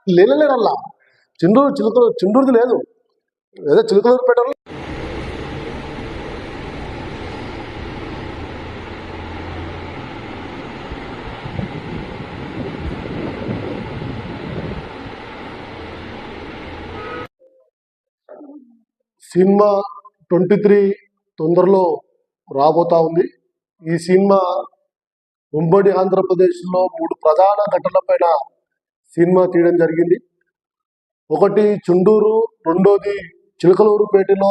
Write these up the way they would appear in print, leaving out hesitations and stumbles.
లేనలేరల్లా చిండూరుది లేదు, ఏదో చిలుకలూరుపేటలో సినిమా 23 తొందరలో రాబోతా ఉంది. ఈ సినిమా ఉమ్మడి ఆంధ్రప్రదేశ్లో 3 ప్రధాన ఘటనలపైన సినిమా తీయడం జరిగింది. ఒకటి చుండూరు, రెండోది చిలకలూరుపేటలో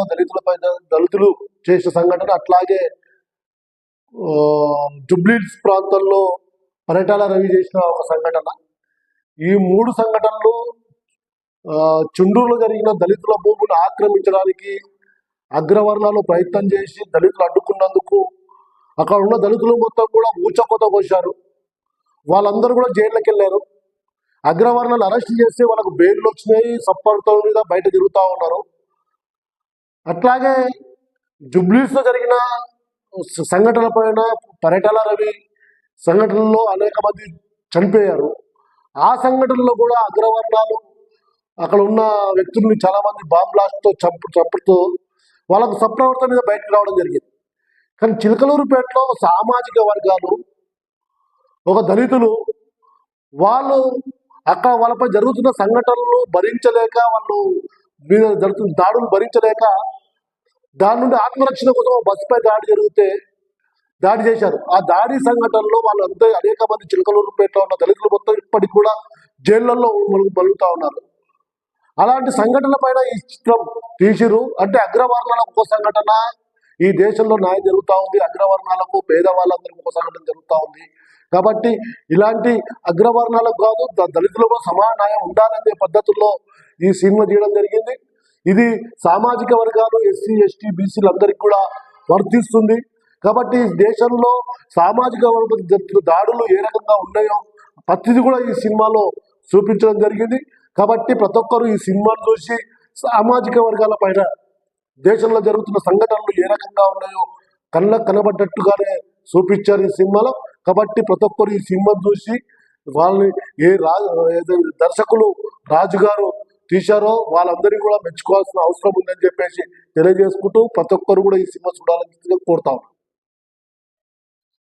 దళితులు చేసిన సంఘటన, అట్లాగే జుబ్లీహిల్స్ ప్రాంతంలో పరిటాల రవి చేసిన ఒక సంఘటన. ఈ 3 సంఘటనలు చుండూరులో జరిగిన దళితుల భూములను ఆక్రమించడానికి అగ్రవర్ణాలు ప్రయత్నం చేసి దళితులు అడ్డుకున్నందుకు అక్కడ ఉన్న దళితులు మొత్తం కూడా ఊచకోత కోశారు. వాళ్ళందరూ కూడా జైళ్ళకి వెళ్ళారు. అగ్రవర్ణాలు అరెస్ట్ చేస్తే వాళ్ళకు బెయిల్లు వచ్చినాయి, సప్పర్తో మీద బయట తిరుగుతూ ఉన్నారు. అట్లాగే జుబ్లీస్లో జరిగిన సంఘటనల పైన పరిటాల రవి సంఘటనలో అనేక మంది చనిపోయారు. ఆ సంఘటనలో కూడా అగ్రవర్ణాలు అక్కడ ఉన్న వ్యక్తుల్ని చాలా మంది బాంబ్ బ్లాస్ట్తో చంపుతూ వాళ్ళకు సప్రవర్తన మీద బయటకు రావడం జరిగింది. కానీ చిలకలూరుపేటలో సామాజిక వర్గాలు, ఒక దళితులు, వాళ్ళు అక్కడ వాళ్ళపై జరుగుతున్న సంఘటనలు భరించలేక, వాళ్ళు మీద జరుగుతున్న దాడులు భరించలేక దాని నుండి ఆత్మరక్షణ కోసం బస్సుపై దాడి చేశారు. ఆ దాడి సంఘటనలో వాళ్ళంతా అనేక మంది చిలకలూరుపేటలో ఉన్న దళితులు మొత్తం ఇప్పటికి కూడా జైళ్లలో మలుగుతూ ఉన్నారు. అలాంటి సంఘటనల పైన ఈ చిత్రం తీసిరు. అంటే అగ్రవర్ణాలకు ఒక సంఘటన, ఈ దేశంలో న్యాయం జరుగుతూ ఉంది, అగ్రవర్ణాలకు పేదవాళ్ళందరికీ ఒక సంఘటన జరుగుతూ ఉంది. కాబట్టి ఇలాంటి అగ్రవర్ణాలకు కాదు, దళితులకు సమాన న్యాయం ఉండాలనే పద్ధతుల్లో ఈ సినిమా చేయడం జరిగింది. ఇది సామాజిక వర్గాలు, ఎస్సీ, ఎస్టీ, బీసీలు అందరికీ కూడా వర్తిస్తుంది. కాబట్టి దేశంలో సామాజిక వర్గ జరుగుతున్న దాడులు ఏ రకంగా ఉన్నాయో ప్రతిదీ కూడా ఈ సినిమాలో చూపించడం జరిగింది. కాబట్టి ప్రతి ఒక్కరు ఈ సినిమాను చూసి సామాజిక వర్గాల పైన దేశంలో జరుగుతున్న సంఘటనలు ఏ రకంగా ఉన్నాయో కళ్ళకు కనబడ్డట్టుగానే చూపించారు ఈ సినిమాలో. కాబట్టి ప్రతి ఒక్కరు ఈ సినిమాను చూసి వాళ్ళని దర్శకులు రాజు గారు తీశారో వాళ్ళందరినీ కూడా మెచ్చుకోవాల్సిన అవసరం ఉందని చెప్పేసి తెలియజేసుకుంటూ ప్రతి ఒక్కరు కూడా ఈ సినిమా చూడాలని కోరుతా ఉన్నాను.